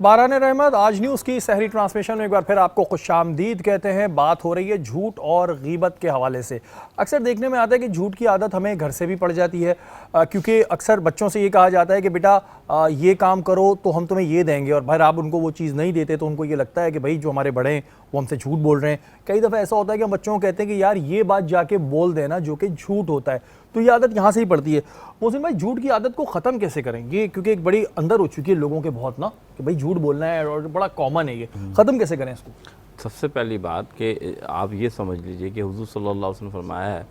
باران رحمت آج نیوز کی سحری ٹرانسمیشن میں ایک بار پھر آپ کو خوش آمدید کہتے ہیں۔ بات ہو رہی ہے جھوٹ اور غیبت کے حوالے سے۔ اکثر دیکھنے میں آتا ہے کہ جھوٹ کی عادت ہمیں گھر سے بھی پڑ جاتی ہے، کیونکہ اکثر بچوں سے یہ کہا جاتا ہے کہ بیٹا یہ کام کرو تو ہم تمہیں یہ دیں گے، اور بھائی آپ ان کو وہ چیز نہیں دیتے تو ان کو یہ لگتا ہے کہ بھائی جو ہمارے بڑے ہیں وہ ہم سے جھوٹ بول رہے ہیں۔ کئی دفعہ ایسا ہوتا ہے کہ ہم بچوں کو کہتے ہیں کہ یار یہ بات جا کے بول دینا، جو کہ جھوٹ ہوتا ہے، تو یہ عادت یہاں سے ہی پڑتی ہے۔ محسن بھائی، جھوٹ کی عادت کو ختم کیسے کریں؟ یہ کیونکہ ایک بڑی اندر ہو چکی ہے لوگوں کے بہت نا، کہ بھائی جھوٹ بولنا ہے اور بڑا کامن ہے، یہ ختم کیسے کریں اس کو؟ سب سے پہلی بات کہ آپ یہ سمجھ لیجئے کہ حضور صلی اللہ علیہ وسلم نے فرمایا ہے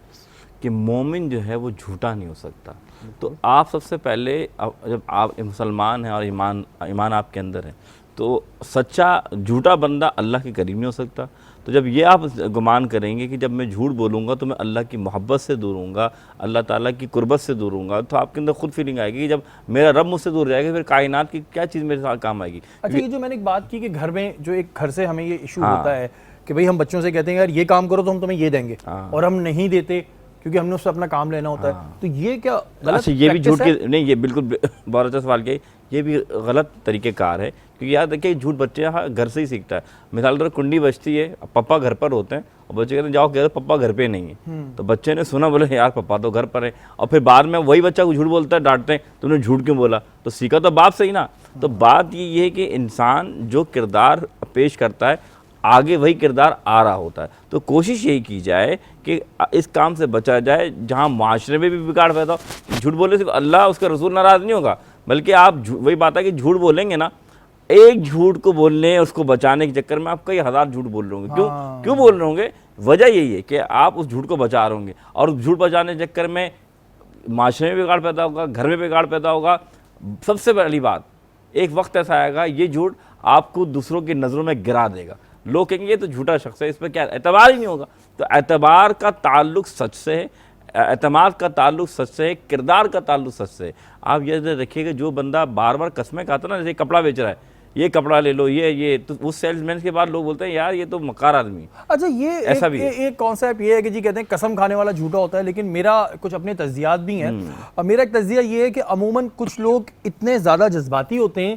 کہ مومن جو ہے وہ جھوٹا نہیں ہو سکتا۔ تو آپ سب سے پہلے جب آپ مسلمان ہیں اور ایمان آپ کے اندر ہے تو سچا جھوٹا بندہ اللہ کے قریب نہیں ہو سکتا۔ تو جب یہ آپ گمان کریں گے کہ جب میں جھوٹ بولوں گا تو میں اللہ کی محبت سے دور ہوں گا، اللہ تعالیٰ کی قربت سے دور ہوں گا، تو آپ کے اندر خود فیلنگ آئے گی کہ جب میرا رب مجھ سے دور جائے گا پھر کائنات کی کیا چیز میرے ساتھ کام آئے گی۔ اچھا، یہ جو میں نے ایک بات کی کہ گھر میں جو ایک گھر سے ہمیں یہ ایشو ہوتا ہے کہ بھئی ہم بچوں سے کہتے ہیں یار یہ کام کرو تو ہم تمہیں یہ دیں گے، اور ہم نہیں دیتے کیونکہ ہم نے اس سے اپنا کام لینا ہوتا ہے، تو یہ کیا غلط؟ اچھا، یہ بھی جھوٹ کے نہیں، یہ بالکل بہت اچھا سوال کیا، یہ بھی غلط طریقہ کار ہے، کیونکہ یاد رکھیں جھوٹ بچے گھر سے ہی سیکھتا ہے۔ مثال طور کنڈی بجتی ہے، پپا گھر پر ہوتے ہیں اور بچے کہتے ہیں جاؤ کہہ رہے پپا گھر پہ نہیں ہے، تو بچے نے سنا بولے یار پپا تو گھر پر ہے، اور پھر بعد میں وہی بچہ کو جھوٹ بولتا ہے، ڈانٹتے ہیں تم نے جھوٹ کیوں بولا، تو سیکھا تو باپ سے ہی نا۔ تو بات یہ ہے کہ انسان جو کردار پیش کرتا ہے آگے وہی کردار آ رہا ہوتا ہے، تو کوشش یہی کی جائے کہ اس کام سے بچا جائے جہاں معاشرے میں بھی بگاڑ پیدا ہو۔ جھوٹ بولنے سے اللہ اس کا رسول ناراض نہیں ہوگا، بلکہ آپ وہی بات ہے کہ جھوٹ بولیں گے نا، ایک جھوٹ کو بولنے اس کو بچانے کے چکر میں آپ کئی ہزار جھوٹ بول رہے ہوں گے۔ کیوں بول رہے ہوں گے؟ وجہ یہی ہے کہ آپ اس جھوٹ کو بچا رہے ہوں گے، اور اس جھوٹ بچانے کے چکر میں معاشرے میں بگاڑ پیدا ہوگا، گھر میں بگاڑ پیدا ہوگا۔ سب سے پہلی بات، ایک وقت ایسا آئے گا یہ جھوٹ آپ کو دوسروں کی نظروں میں گرا دے گا، لوگ کہیں گے یہ تو جھوٹا شخص ہے، اس پہ کیا اعتبار ہی نہیں ہوگا۔ تو اعتبار کا تعلق سچ سے ہے، اعتماد کا تعلق سچ سے ہے، کردار کا تعلق سچ سے ہے۔ آپ یہ رکھیے کہ جو بندہ بار بار قسمیں کھاتا نا، جیسے کپڑا بیچ رہا ہے، یہ کپڑا لے لو، یہ تو اس سیلز مین کے بعد لوگ بولتے ہیں یار یہ تو مکار آدمی ہے۔ اچھا، یہ ایک کانسیپٹ یہ ہے کہ جی کہتے ہیں قسم کھانے والا جھوٹا ہوتا ہے، لیکن میرا کچھ اپنے تجزیات بھی ہیں، اور میرا ایک تجزیہ یہ ہے کہ عموماً کچھ لوگ اتنے زیادہ جذباتی ہوتے ہیں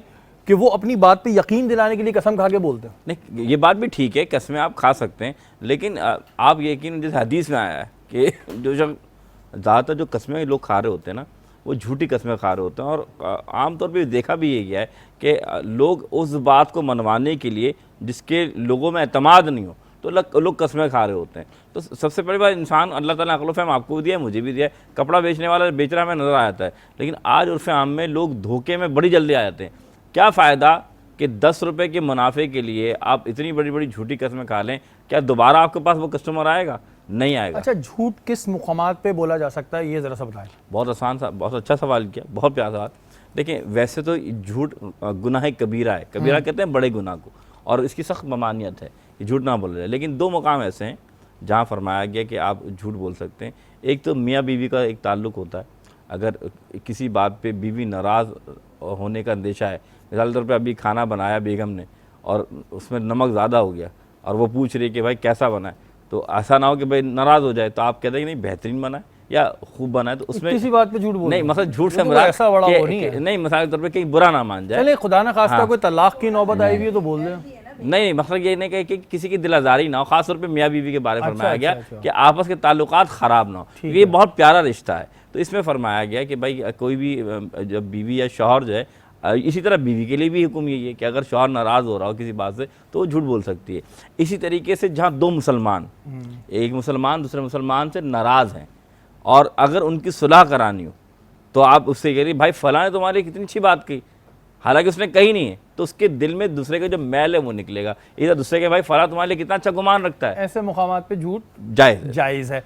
کہ وہ اپنی بات پہ یقین دلانے کے لیے قسم کھا کے بولتے ہیں۔ نہیں، یہ بات بھی ٹھیک ہے، قسمیں آپ کھا سکتے ہیں، لیکن آپ یقین جیسے حدیث میں آیا ہے کہ جو زیادہ تر جو قسمیں لوگ کھا رہے ہوتے ہیں نا وہ جھوٹی قسمیں کھا رہے ہوتے ہیں، اور عام طور پہ دیکھا بھی یہ گیا ہے کہ لوگ اس بات کو منوانے کے لیے جس کے لوگوں میں اعتماد نہیں ہو تو لوگ قسمیں کھا رہے ہوتے ہیں۔ تو سب سے پہلی بات، انسان اللہ تعالیٰ نے عقل و فہم آپ کو بھی دیا ہے، مجھے بھی دیا ہے، کپڑا بیچنے والا بیچ رہا ہمیں نظر آ جاتا ہے، لیکن آج عرف عام میں لوگ دھوکے میں بڑی جلدی آ جاتے ہیں۔ کیا فائدہ کہ 10 روپے کے منافع کے لیے آپ اتنی بڑی بڑی جھوٹی قسمیں کھا لیں، کیا دوبارہ آپ کے پاس وہ کسٹمر آئے گا؟ نہیں آئے گا۔ اچھا، جھوٹ کس مقامات پہ بولا جا سکتا ہے، یہ ذرا سا بتائیں۔ بہت آسان سا، بہت اچھا سوال کیا، بہت پیارا سوال۔ دیکھیں ویسے تو جھوٹ گناہ کبیرہ ہے، کبیرہ کہتے ہیں بڑے گناہ کو، اور اس کی سخت ممانعت ہے کہ جھوٹ نہ بولا جائے، لیکن 2 مقام ایسے ہیں جہاں فرمایا گیا کہ آپ جھوٹ بول سکتے ہیں۔ ایک تو میاں بیوی کا ایک تعلق ہوتا ہے، اگر کسی بات پہ بیوی ناراض ہونے کا اندیشہ ہے، مثال طور پہ ابھی کھانا بنایا بیگم نے اور اس میں نمک زیادہ ہو گیا اور وہ پوچھ رہی کہ بھائی کیسا بنا ہے، تو ایسا نہ ہو کہ بھائی ناراض ہو جائے، تو آپ کہتے ہیں کہ نہیں بہترین بنا ہے یا خوب بنا ہے، تو اس میں کسی بات پہ جھوٹ بول نہیں، مثلا جھوٹ سے ایسا بڑا وہ نہیں ہے، نہیں، مثال کے طور پہ کہیں برا نہ مان جائے، چلے خدا نہ خواستہ کوئی طلاق کی نوبت آئی ہوئی ہے تو بول دیں۔ نہیں، مطلب یہ نہیں کہ کسی کی دل آزاری نہ ہو، خاص طور پہ میاں بیوی کے بارے میں فرمایا گیا کہ آپس کے تعلقات خراب نہ ہو، یہ بہت پیارا رشتہ ہے۔ تو اس میں فرمایا گیا کہ بھائی کوئی بھی جب بیوی یا شوہر جو ہے، اسی طرح بیوی کے لیے بھی حکم یہی ہے کہ اگر شوہر ناراض ہو رہا ہو کسی بات سے تو وہ جھوٹ بول سکتی ہے۔ اسی طریقے سے جہاں 2 مسلمان، ایک مسلمان دوسرے مسلمان سے ناراض ہیں اور اگر ان کی صلح کرانی ہو تو آپ اس سے کہہ رہی بھائی فلاں نے تمہاری کتنی اچھی بات کہی، حالانکہ اس نے کہی نہیں ہے، تو اس کے دل میں دوسرے کا جو میل ہے وہ نکلے گا، ادھر دوسرے کے بھائی فلاں تمہارے لیے کتنا اچھا گمان رکھتا ہے۔ ایسے مقامات پہ جھوٹ جائز ہے۔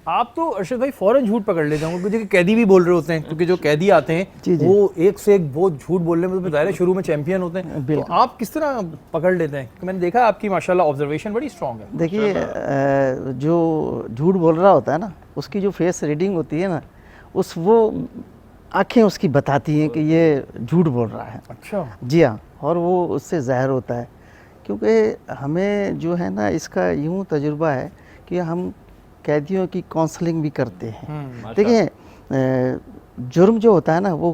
آپ تو ارشد بھائی فوراً جھوٹ پکڑ لیتے ہیں، کیونکہ قیدی بھی بول رہے ہوتے ہیں، کیونکہ جو قیدی آتے ہیں وہ ایک سے ایک وہ جھوٹ بولنے میں ظاہر ہے شروع میں چیمپئن ہوتے ہیں، تو آپ کس طرح پکڑ لیتے ہیں؟ میں نے دیکھا آپ کی ماشاءاللہ آبزرویشن بڑی اسٹرانگ ہے۔ دیکھیے جو جھوٹ بول رہا ہوتا ہے نا، اس کی جو فیس ریڈنگ ہوتی ہے نا، وہ آنکھیں اس کی بتاتی ہیں کہ یہ جھوٹ بول رہا ہے۔ اچھا جی ہاں، اور وہ اس سے ظاہر ہوتا ہے، کیونکہ ہمیں جو ہے نا اس کا یوں تجربہ ہے کہ ہم قیدیوں کی کونسلنگ بھی کرتے ہیں۔ دیکھیں جرم جو ہوتا ہے نا وہ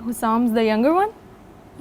Husam's the younger one?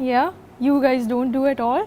Yeah, you guys don't do at all?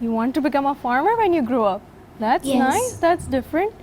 You want to become a farmer when you grow up? That's Yes. nice. That's different.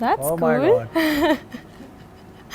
That's Oh my cool. God.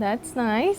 That's nice.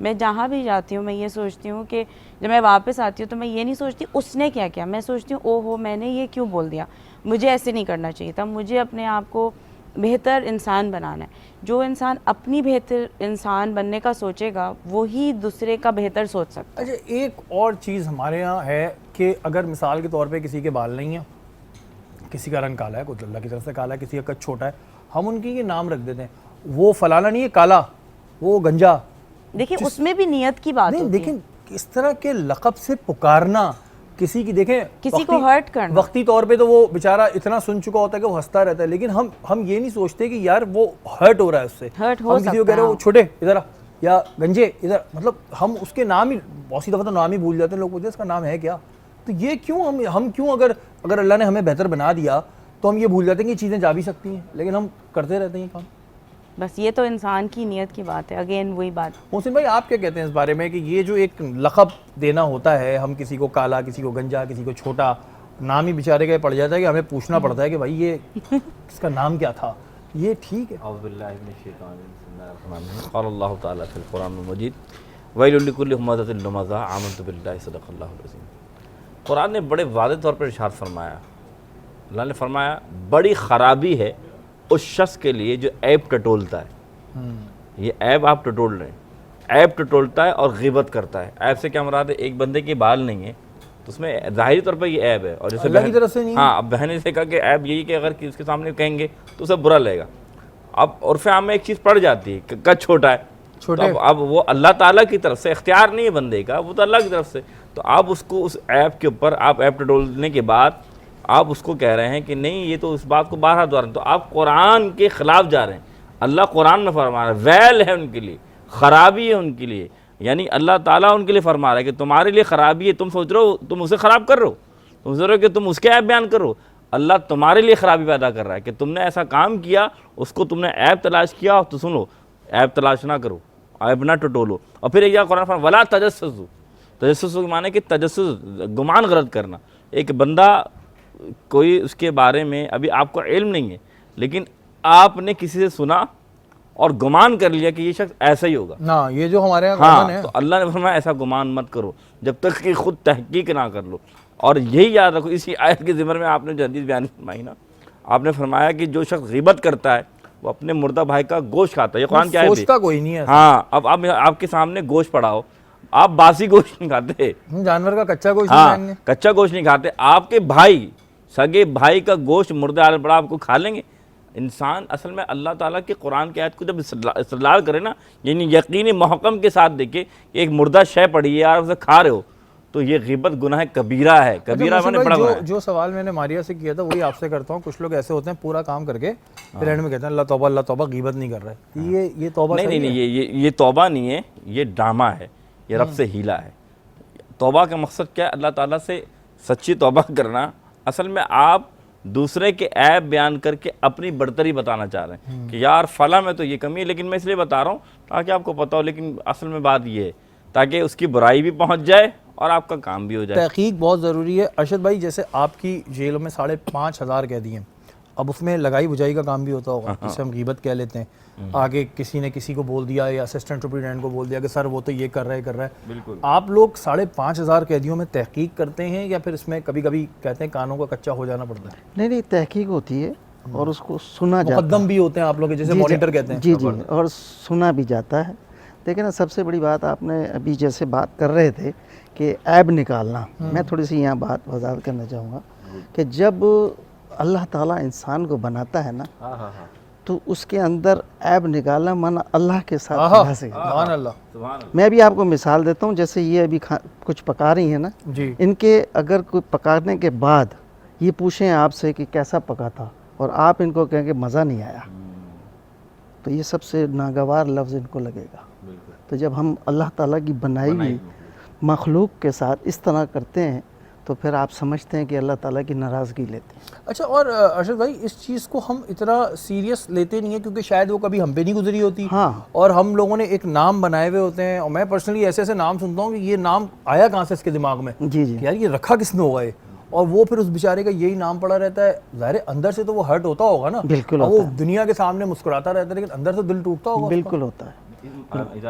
میں جہاں بھی جاتی ہوں میں یہ سوچتی ہوں کہ جب میں واپس آتی ہوں تو میں یہ نہیں سوچتی اس نے کیا کیا، میں سوچتی ہوں او ہو میں نے یہ کیوں بول دیا، مجھے ایسے نہیں کرنا چاہیے تھا، مجھے اپنے آپ کو بہتر انسان بنانا ہے۔ جو انسان اپنی بہتر انسان بننے کا سوچے گا وہی دوسرے کا بہتر سوچ سکتا ہے۔ اچھا ایک اور چیز ہمارے یہاں ہے کہ اگر مثال کے طور پہ کسی کے بال نہیں ہیں، کسی کا رنگ کالا ہے، کچھ اللہ کی طرف سے کالا ہے، کسی کا قد چھوٹا ہے، ہم ان کی یہ نام رکھ دیتے ہیں، وہ فلانا نہیں ہے کالا، وہ گنجا۔ دیکھیں اس میں بھی نیت کی بات نہیں ہوتی ہے، لیکن اس طرح کے لقب سے پکارنا کسی کی، دیکھیں کسی کو ہرٹ کرنا، وقتی طور پہ تو وہ بیچارہ اتنا سن چکا ہوتا ہے کہ وہ ہنستا رہتا ہے، لیکن ہم یہ نہیں سوچتے کہ یار وہ ہرٹ ہو رہا ہے اس سے، ہرٹ ہو ہم کسی کو کہہ رہے ہیں وہ چھوٹے ادھر آ یا گنجے ادھر، مطلب ہم اس کے نام ہی بہت سی دفعہ تو نام ہی بھول جاتے ہیں، لوگ پوچھتے ہیں اس کا نام ہے کیا، تو یہ کیوں ہم کیوں اگر اللہ نے ہمیں بہتر بنا دیا تو ہم یہ بھول جاتے ہیں کہ یہ چیزیں جا بھی سکتی ہیں، لیکن ہم کرتے رہتے ہیں یہ کام۔ بس یہ تو انسان کی نیت کی بات ہے، اگین وہی بات۔ محسن بھائی آپ کیا کہتے ہیں اس بارے میں کہ یہ جو ایک لقب دینا ہوتا ہے، ہم کسی کو کالا، کسی کو گنجا، کسی کو چھوٹا، نام ہی بیچارے کا پڑ جاتا ہے کہ ہمیں پوچھنا پڑتا ہے کہ بھائی یہ اس کا نام کیا تھا، یہ ٹھیک ہے؟ اعوذ باللہ من الشیطان الرجیم، بسم اللہ الرحمن الرحیم، قال اللہ تعالیٰ فی القرآن المجید ویل لکل ہمزۃ لمزہ آمنت باللہ صدق اللہ العظیم۔ قرآن نے بڑے واضح طور پر ارشاد فرمایا، اللہ نے فرمایا بڑی خرابی ہے اس شخص کے لیے جو عیب ٹٹولتا ہے۔ یہ عیب آپ ٹٹول رہے ہیں، عیب ٹٹولتا ہے اور غیبت کرتا ہے۔ عیب سے کیا مراد ہے؟ ایک بندے کے بال نہیں ہے تو اس میں ظاہری طور پر یہ عیب ہے، اور جیسے اللہ کی طرف سے نہیں ہے۔ ہاں، اب بہن نے کہا کہ عیب یہی کہ اگر اس کے سامنے کہیں گے تو اسے برا لگے گا۔ اب عرف عام میں ایک چیز پڑ جاتی ہے کہ قد چھوٹا ہے، چھوٹے، تو اب وہ اللہ تعالیٰ کی طرف سے اختیار نہیں ہے بندے کا، وہ تو اللہ کی طرف سے، تو آپ اس کو اس عیب کے اوپر آپ عیب ٹٹولنے کے بعد آپ اس کو کہہ رہے ہیں کہ نہیں یہ تو اس بات کو بارہا دوہرا، تو آپ قرآن کے خلاف جا رہے ہیں۔ اللہ قرآن میں فرما رہا ہے ویل ہے ان کے لیے، خرابی ہے ان کے لیے، یعنی اللہ تعالیٰ ان کے لیے فرما رہا ہے کہ تمہارے لیے خرابی ہے، تم سوچ رہے ہو تم اسے خراب کر رہے ہو، تم سوچ رہے ہو کہ تم اس کے عیب بیان کرو، اللہ تمہارے لیے خرابی پیدا کر رہا ہے کہ تم نے ایسا کام کیا، اس کو تم نے عیب تلاش کیا، تو سنو عیب تلاش نہ کرو، عیب نہ ٹٹولو۔ اور پھر ایک جگہ قرآن فرما ولا تجسسوا، تجسس کے معنی کہ تجسس گمان غلط کرنا، ایک بندہ کوئی اس کے بارے میں ابھی آپ کو علم نہیں ہے لیکن آپ نے کسی سے سنا اور گمان کر لیا کہ یہ شخص ایسا ہی ہوگا، نا یہ جو ہمارے یہاں قانون ہے، ہاں، تو اللہ نے فرمایا ایسا گمان مت کرو جب تک کہ خود تحقیق نہ کر لو۔ اور یہی یاد رکھو، اسی آیت کے ضمن میں آپ نے جو حدیث بیان فرمائی نا، آپ نے فرمایا کہ جو شخص غیبت کرتا ہے وہ اپنے مردہ بھائی کا گوشت کھاتا ہے، یہ قرآن کی آیت ہے۔ سوچتا کوئی نہیں ہے، ہاں، اب آپ کے سامنے گوشت پڑا ہو، آپ باسی گوشت نہیں کھاتے، جانور کا کچا گوشت نہیں ہاں کھائیں گے۔ کچا گوشت نہیں کھاتے، آپ کے بھائی سگے بھائی کا گوشت مردہ حال پڑا آپ کو کھا لیں گے؟ انسان اصل میں اللہ تعالیٰ کے قرآن کی آیت کو جب استدلال کرے نا، یعنی یقینی محکم کے ساتھ دیکھے کہ ایک مردہ شے پڑی ہے اور اسے کھا رہے ہو، تو یہ غیبت گناہ کبیرہ ہے، کبیرہ میں نے بڑا گناہ ہے۔ جو سوال میں نے ماریا سے کیا تھا وہی آپ سے کرتا ہوں، کچھ لوگ ایسے ہوتے ہیں پورا کام کر کے پھر اینڈ میں کہتے ہیں اللہ توبہ غیبت نہیں کر رہا ہے، یہ توبہ نہیں نہیں، یہ توبہ نہیں ہے، یہ ڈرامہ ہے، یہ رب سے ہیلا ہے۔ توبہ کا مقصد کیا ہے؟ اللہ تعالیٰ سے سچی توبہ کرنا۔ اصل میں آپ دوسرے کے عیب بیان کر کے اپنی برتری بتانا چاہ رہے ہیں کہ یار فلاں میں تو یہ کمی ہے، لیکن میں اس لیے بتا رہا ہوں تاکہ آپ کو پتہ ہو، لیکن اصل میں بات یہ ہے تاکہ اس کی برائی بھی پہنچ جائے اور آپ کا کام بھی ہو جائے۔ تحقیق بہت ضروری ہے۔ ارشد بھائی جیسے آپ کی جیلوں میں 5,500 قیدی ہیں، اب اس میں لگائی بجائی کا کام بھی ہوتا ہوگا جسے ہم غیبت کہہ لیتے ہیں، آگے کسی نے کسی کو بول دیا یا اسسٹنٹ سپرنٹینڈنٹ کو بول دیا کہ سر وہ تو یہ کر رہا ہے، بالکل۔ آپ لوگ 5,500 قیدیوں میں تحقیق کرتے ہیں یا پھر اس میں کبھی کبھی کہتے ہیں کانوں کا کچا ہو جانا پڑتا ہے؟ نہیں تحقیق ہوتی ہے اور اس کو سنا جاتا ہے، مقدم بھی ہوتے ہیں آپ لوگ جیسے مانیٹر کہتے ہیں؟ جی اور سنا بھی جاتا ہے۔ دیکھیں نا، سب سے بڑی بات آپ نے ابھی جیسے بات کر رہے تھے کہ عیب نکالنا، میں تھوڑی سی یہاں بات وضاحت کرنا چاہوں گا کہ جب اللہ تعالیٰ انسان کو بناتا ہے نا تو اس کے اندر عیب نکالنا مانا اللہ کے ساتھ سبحان اللہ۔ میں ابھی آپ کو مثال دیتا ہوں، جیسے یہ ابھی کچھ پکا رہی ہیں نا، جی، ان کے اگر کوئی پکانے کے بعد یہ پوچھیں آپ سے کہ کیسا پکا تھا اور آپ ان کو کہیں کہ مزہ نہیں آیا، تو یہ سب سے ناگوار لفظ ان کو لگے گا۔ تو جب ہم اللہ تعالیٰ کی بنائی ہوئی مخلوق کے ساتھ اس طرح کرتے ہیں تو پھر آپ سمجھتے ہیں کہ اللہ تعالیٰ کی ناراضگی لیتے ہیں۔ اچھا، اور ارشد بھائی اس چیز کو ہم اتنا سیریس لیتے نہیں ہیں کیونکہ شاید وہ کبھی ہم پہ نہیں گزری ہوتی، ہاں، اور ہم لوگوں نے ایک نام بنائے ہوئے ہوتے ہیں، اور میں پرسنلی ایسے نام سنتا ہوں کہ یہ نام آیا کہاں سے اس کے دماغ میں، جی کہ یار یہ رکھا کس نے ہوگا یہ، اور وہ پھر اس بیچارے کا یہی نام پڑا رہتا ہے، ظاہر اندر سے تو وہ ہرٹ ہوتا ہوگا نا، بالکل وہ دنیا کے سامنے مسکراتا رہتا ہے لیکن اندر سے دل ٹوٹتا ہوگا۔ بالکل ہوتا ہے۔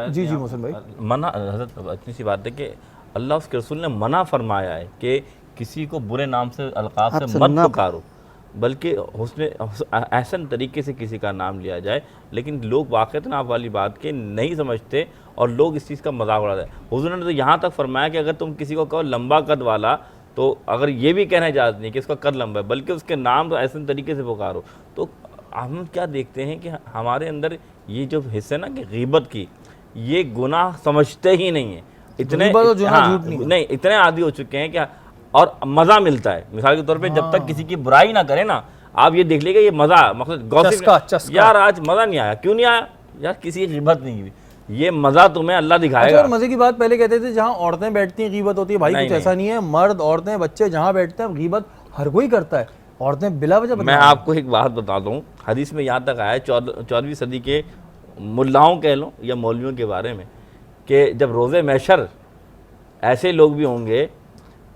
جی جی محسن بھائی. منع حضرت اتنی سی بات ہے کہ اللہ اس کے رسول نے منع فرمایا ہے کہ کسی کو برے نام سے القاب سے مت پکارو، بلکہ احسن طریقے سے کسی کا نام لیا جائے. لیکن لوگ واقعتاً آپ والی بات کے نہیں سمجھتے اور لوگ اس چیز کا مذاق اڑاتے ہیں. حضور نے تو یہاں تک فرمایا کہ اگر تم کسی کو کہو لمبا قد والا، تو اگر یہ بھی کہنا اجازت نہیں کہ اس کا قد لمبا ہے، بلکہ اس کے نام تو احسن طریقے سے پکارو. تو ہم کیا دیکھتے ہیں کہ ہمارے اندر یہ جو حصہ ہے نا کہ غیبت کی، یہ گناہ سمجھتے ہی نہیں ہیں. اتنے نہیں اتنے عادی ہو چکے ہیں کہ اور مزہ ملتا ہے. مثال کے طور پہ جب تک کسی کی برائی نہ کرے نا، آپ یہ دیکھ لیں کہ یہ مزہ مقصد گوسپ، یار آج مزہ نہیں آیا. کیوں نہیں آیا؟ یار کسی کی غیبت نہیں ہوئی. یہ مزہ تمہیں اللہ دکھائے گا. اور مزے کی بات پہلے کہتے تھے جہاں عورتیں بیٹھتی ہیں غیبت ہوتی ہے. بھائی کچھ ایسا نہیں ہے، مرد عورتیں بچے جہاں بیٹھتے ہیں غیبت ہر کوئی کرتا ہے. عورتیں بلا وجہ. میں آپ کو ایک بات بتا دوں، حدیث میں یہاں تک آیا ہے 14ویں صدی کے ملاؤں کہہ لو یا مولویوں کے بارے میں، کہ جب روز محشر ایسے لوگ بھی ہوں گے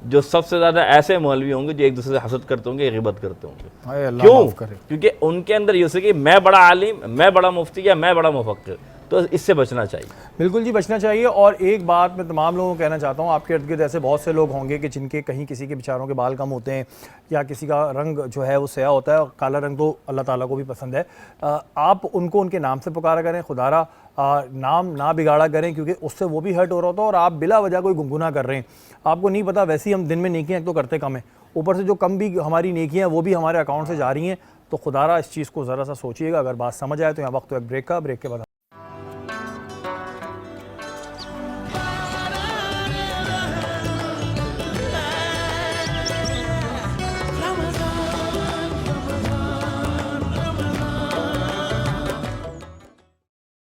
جو سب سے زیادہ ایسے مولوی ہوں گے جو ایک دوسرے سے حسد کرتے ہوں گے، غیبت کرتے ہوں گے. کیوں؟ کیونکہ ان کے اندر یہ ہو کہ میں بڑا عالم، میں بڑا مفتی یا میں بڑا مفکر. تو اس سے بچنا چاہیے. بالکل جی بچنا چاہیے. اور ایک بات میں تمام لوگوں کو کہنا چاہتا ہوں، آپ کے ارد گرد ایسے بہت سے لوگ ہوں گے کہ جن کے کہیں کسی کے بیچاروں کے بال کم ہوتے ہیں یا کسی کا رنگ جو ہے وہ سیاہ ہوتا ہے، اور کالا رنگ تو اللہ تعالیٰ کو بھی پسند ہے. آپ ان کو ان کے نام سے پکارا کریں، خدارہ نام نہ بگاڑا کریں، کیونکہ اس سے وہ بھی ہرٹ ہو رہا ہوتا ہے اور آپ بلا وجہ کوئی گنگنا کر رہے ہیں. آپ کو نہیں پتا ویسے ہی ہم دن میں نیکیاں ایک تو کرتے کم ہیں، اوپر سے جو کم بھی ہماری نیکیاں ہیں وہ بھی ہمارے اکاؤنٹ سے جا رہی ہیں. تو خدارہ اس چیز کو ذرا سا سوچیے گا. اگر بات سمجھ آئے تو یہاں وقت تو ایک بریک کا، بریک کے بعد